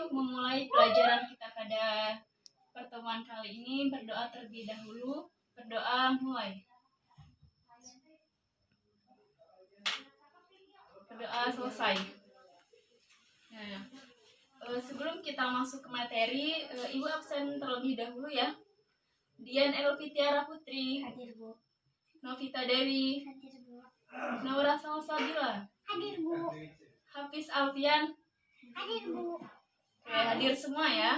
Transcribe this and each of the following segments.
untuk memulai pelajaran kita pada pertemuan kali ini, berdoa terlebih dahulu. Berdoa mulai. Berdoa selesai. Nah, sebelum kita masuk ke materi, Ibu absen terlebih dahulu ya. Dian Elvitiara Putri. Hadir, Bu. Novita Dewi. Hadir, Bu. Naura Salsabila. Hadir, Bu. Hafiz Alfian. Hadir, Bu. Oke, hadir semua ya.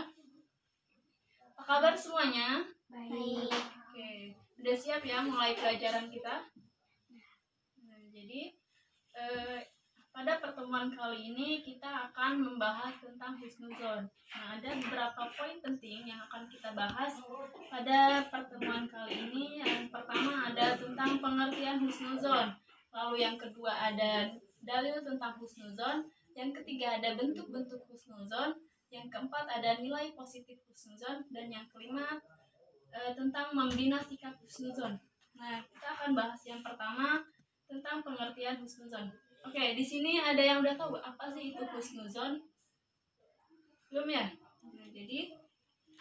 Apa kabar semuanya? Baik. Oke, udah siap ya mulai pelajaran kita? Nah, jadi pada pertemuan kali ini kita akan membahas tentang husnuzon. Nah, ada beberapa poin penting yang akan kita bahas pada pertemuan kali ini. Yang pertama ada tentang pengertian husnuzon. Lalu yang kedua ada dalil tentang husnuzon. Yang ketiga ada bentuk-bentuk husnuzon. Yang keempat ada nilai positif husnuzon. Dan yang kelima tentang membina sikap husnuzon. Nah, kita akan bahas yang pertama tentang pengertian husnuzon. Oke, di sini ada yang udah tahu apa sih itu husnuzon? Belum ya? Nah, jadi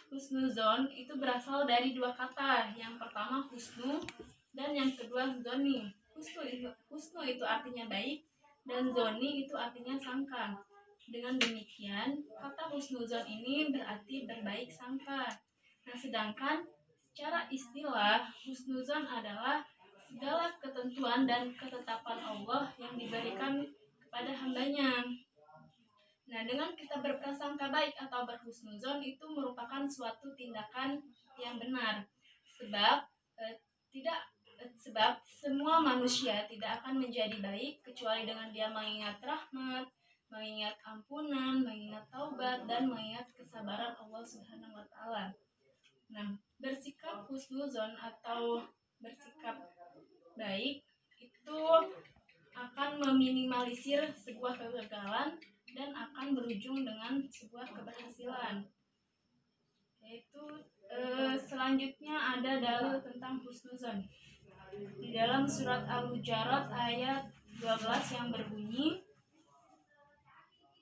husnuzon itu berasal dari dua kata. Yang pertama husnu dan yang kedua zoni. Husnu itu artinya baik dan zoni itu artinya sangka. Dengan demikian, kata husnuzon ini berarti berbaik sangka. Nah, sedangkan secara istilah, husnuzon adalah segala ketentuan dan ketetapan Allah yang diberikan kepada hambanya. Nah, dengan kita berprasangka baik atau berhusnuzon itu merupakan suatu tindakan yang benar. Sebab semua manusia tidak akan menjadi baik kecuali dengan dia mengingat rahmat, mengingat ampunan, mengingat taubat, dan mengingat kesabaran Allah Subhanahu wa taala. Nah, bersikap husnuzon atau bersikap baik itu akan meminimalisir sebuah kegagalan dan akan berujung dengan sebuah keberhasilan. Yaitu selanjutnya ada dalil tentang husnuzon. Di dalam surat Al-Hujurat ayat 12 yang berbunyi,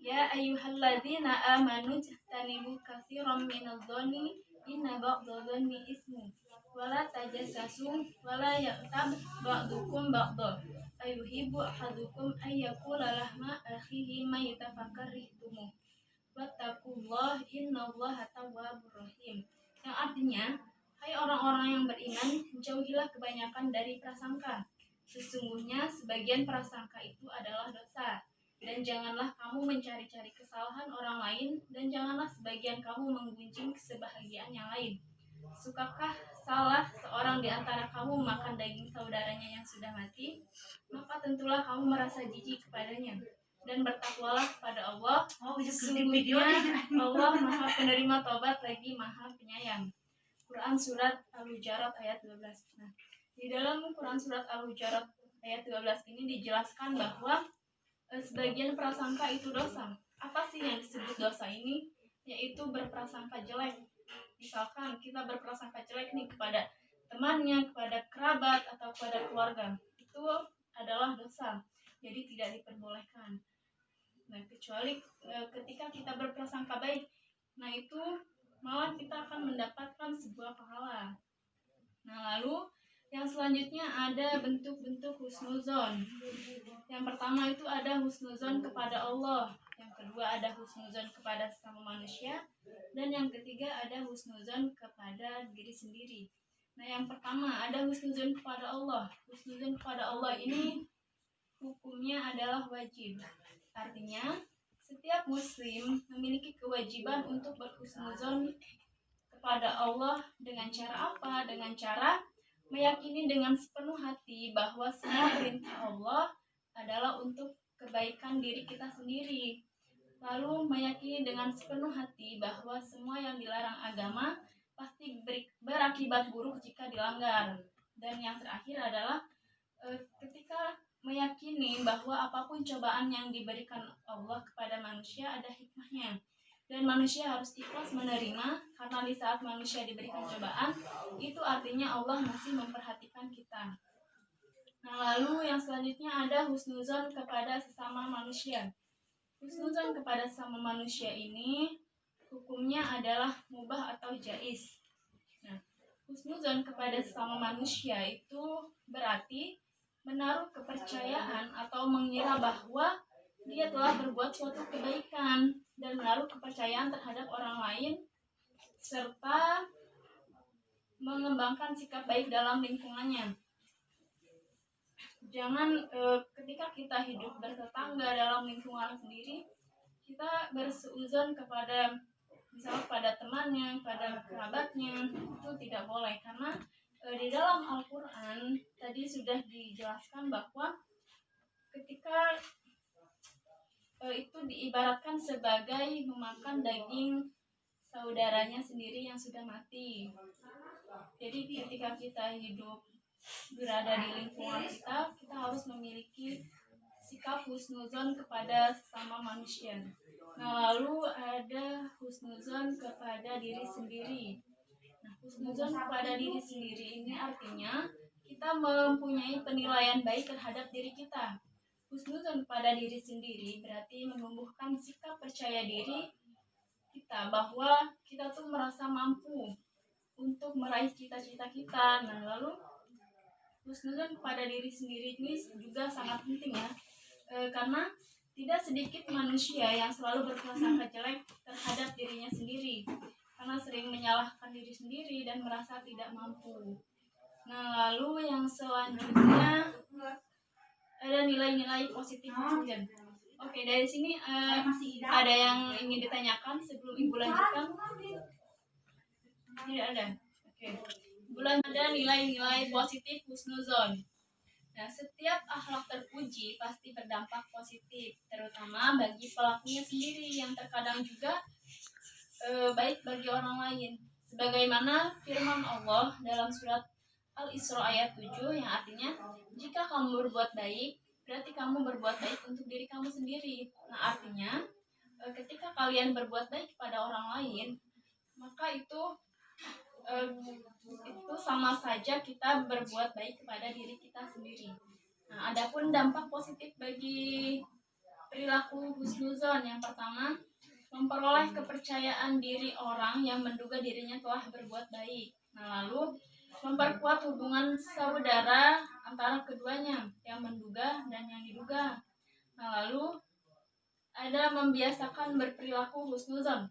Ya ayyuhalladzina amanu jtanibu katsiran minadh-dhonni inna ba'dadh-dhanni ismu wala tajassasu wala yaghtab ba'dukum ba'dha ayuhibbu ahadukum ayyakula lahma akhihi maytan fakarihtumu wattaqullaha innallaha tawwabur rahim. Yang artinya, hai orang-orang yang beriman, jauhilah kebanyakan dari prasangka. Sesungguhnya sebagian prasangka itu adalah dosa. Dan janganlah kamu mencari-cari kesalahan orang lain, dan janganlah sebagian kamu menggunjing kebahagiaan yang lain. Sukakah salah seorang di antara kamu makan daging saudaranya yang sudah mati? Maka tentulah kamu merasa jijik kepadanya. Dan bertakwalah kepada Allah. Sesungguhnya Allah Maha Penerima Taubat lagi Maha Penyayang. Quran Surat Al-Hujurat ayat 12. Nah, di dalam Quran Surat Al-Hujurat ayat 12 ini dijelaskan bahwa sebagian prasangka itu dosa. Apa sih yang disebut dosa ini? Yaitu berprasangka jelek. Misalkan kita berprasangka jelek nih kepada temannya, kepada kerabat, atau kepada keluarga. Itu adalah dosa. Jadi tidak diperbolehkan. Nah, kecuali ketika kita berprasangka baik. Nah, itu malah kita akan mendapatkan sebuah pahala. Nah, lalu yang selanjutnya ada bentuk-bentuk husnuzon. Yang pertama itu ada husnuzon kepada Allah. Yang kedua ada husnuzon kepada sesama manusia. Dan yang ketiga ada husnuzon kepada diri sendiri. Nah, yang pertama ada husnuzon kepada Allah. Husnuzon kepada Allah ini hukumnya adalah wajib. Artinya, setiap muslim memiliki kewajiban untuk berhusnuzon kepada Allah dengan cara apa? Dengan cara meyakini dengan sepenuh hati bahwa semua perintah Allah adalah untuk kebaikan diri kita sendiri. Lalu meyakini dengan sepenuh hati bahwa semua yang dilarang agama pasti berakibat buruk jika dilanggar. Dan yang terakhir adalah ketika meyakini bahwa apapun cobaan yang diberikan Allah kepada manusia ada hikmahnya. Dan manusia harus ikhlas menerima, karena di saat manusia diberikan cobaan, itu artinya Allah masih memperhatikan kita. Nah, lalu yang selanjutnya ada husnuzon kepada sesama manusia. Husnuzon kepada sesama manusia ini hukumnya adalah mubah atau jaiz. Nah, husnuzon kepada sesama manusia itu berarti menaruh kepercayaan atau mengira bahwa dia telah berbuat suatu kebaikan dan menaruh kepercayaan terhadap orang lain serta mengembangkan sikap baik dalam lingkungannya. Jangan ketika kita hidup bertetangga dalam lingkungan sendiri, kita berseuzon kepada misalnya pada temannya, pada kerabatnya, itu tidak boleh karena di dalam Al-Quran tadi sudah dijelaskan bahwa ketika itu diibaratkan sebagai memakan daging saudaranya sendiri yang sudah mati. Jadi ketika kita hidup berada di lingkungan kita, kita harus memiliki sikap husnuzon kepada sesama manusia. Nah, lalu ada husnuzon kepada diri sendiri. Nah, husnuzon kepada diri sendiri ini artinya kita mempunyai penilaian baik terhadap diri kita. Husnuzon kepada diri sendiri berarti menumbuhkan sikap percaya diri kita bahwa kita tuh merasa mampu untuk meraih cita-cita kita. Nah, lalu husnuzon kepada diri sendiri ini juga sangat penting ya, karena tidak sedikit manusia yang selalu berprasangka jelek terhadap dirinya sendiri karena sering menyalahkan diri sendiri dan merasa tidak mampu. Nah, lalu yang selanjutnya ada nilai-nilai positif husnuzon. Oke, dari sini ada yang ingin ditanyakan sebelum Ibu lanjutkan? Tidak ada. Oke. Bulan ada nilai-nilai positif husnuzon. Nah, setiap akhlak terpuji pasti berdampak positif, terutama bagi pelakunya sendiri yang terkadang juga baik bagi orang lain. Sebagaimana firman Allah dalam surat Al-Isra ayat 7 yang artinya, jika kamu berbuat baik, berarti kamu berbuat baik untuk diri kamu sendiri. Nah, artinya ketika kalian berbuat baik kepada orang lain, maka itu sama saja kita berbuat baik kepada diri kita sendiri. Nah, adapun dampak positif bagi perilaku husnuzon, yang pertama, memperoleh kepercayaan diri orang yang menduga dirinya telah berbuat baik. Nah, lalu memperkuat hubungan saudara antara keduanya, yang menduga dan yang diduga. Nah, lalu ada membiasakan berperilaku husnuzon,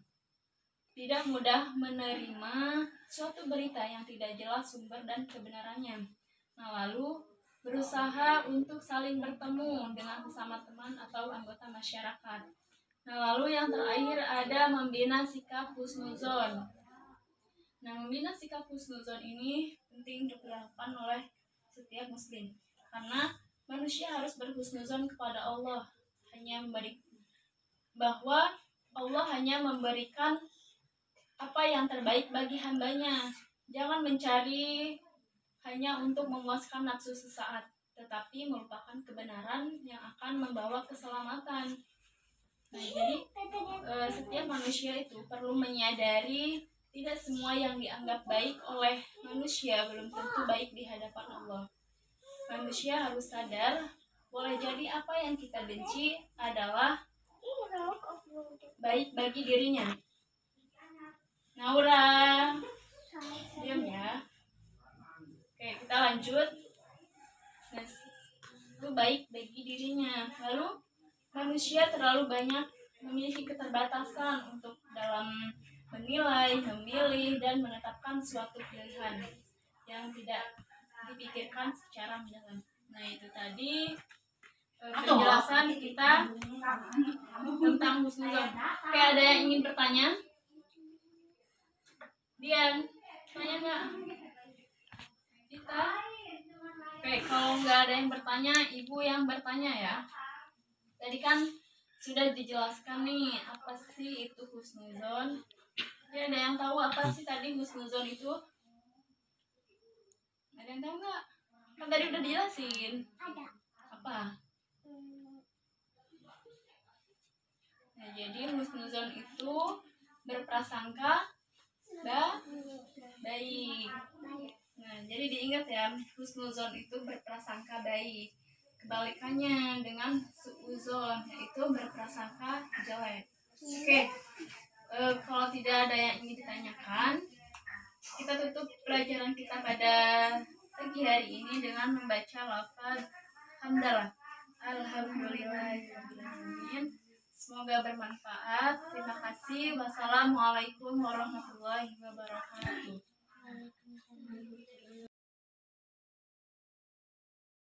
tidak mudah menerima suatu berita yang tidak jelas sumber dan kebenarannya. Nah, lalu berusaha untuk saling bertemu dengan sesama teman atau anggota masyarakat. Nah, lalu yang terakhir ada membina sikap husnuzon. Nah, membina sikap husnuzon ini penting dilakukan oleh setiap muslim karena manusia harus berhusnuzon kepada Allah, bahwa Allah hanya memberikan apa yang terbaik bagi hambanya. Jangan mencari hanya untuk memuaskan nafsu sesaat, tetapi merupakan kebenaran yang akan membawa keselamatan. Nah, jadi setiap manusia itu perlu menyadari tidak semua yang dianggap baik oleh manusia belum tentu baik di hadapan Allah. Manusia harus sadar, boleh jadi apa yang kita benci adalah baik bagi dirinya. Naura, diam ya. Oke, kita lanjut. Nah, itu baik bagi dirinya. Lalu manusia terlalu banyak memiliki keterbatasan untuk dalam menilai, memilih, dan menetapkan suatu pilihan yang tidak dipikirkan secara mendalam. Nah, itu tadi penjelasan kita tentang husnuzon. Oke, ada yang ingin bertanya? Dian, tanya nggak? Kita? Oke, kalau nggak ada yang bertanya, Ibu yang bertanya ya. Tadi kan sudah dijelaskan nih apa sih itu husnuzon. Ya, ada yang tahu apa sih tadi husnuzon itu? Ada yang tahu nggak? Kan tadi udah dijelasin. Ada. Apa? Nah, jadi husnuzon itu berprasangka baik. Nah, jadi diingat ya, husnuzon itu berprasangka baik. Kebalikannya dengan suuzon, yaitu berprasangka jelek. Oke. Kalau tidak ada yang ingin ditanyakan, kita tutup pelajaran kita pada pagi hari ini dengan membaca lafaz hamdalah. Alhamdulillahirrahmanirrahim. Semoga bermanfaat. Terima kasih. Wassalamualaikum warahmatullahi wabarakatuh.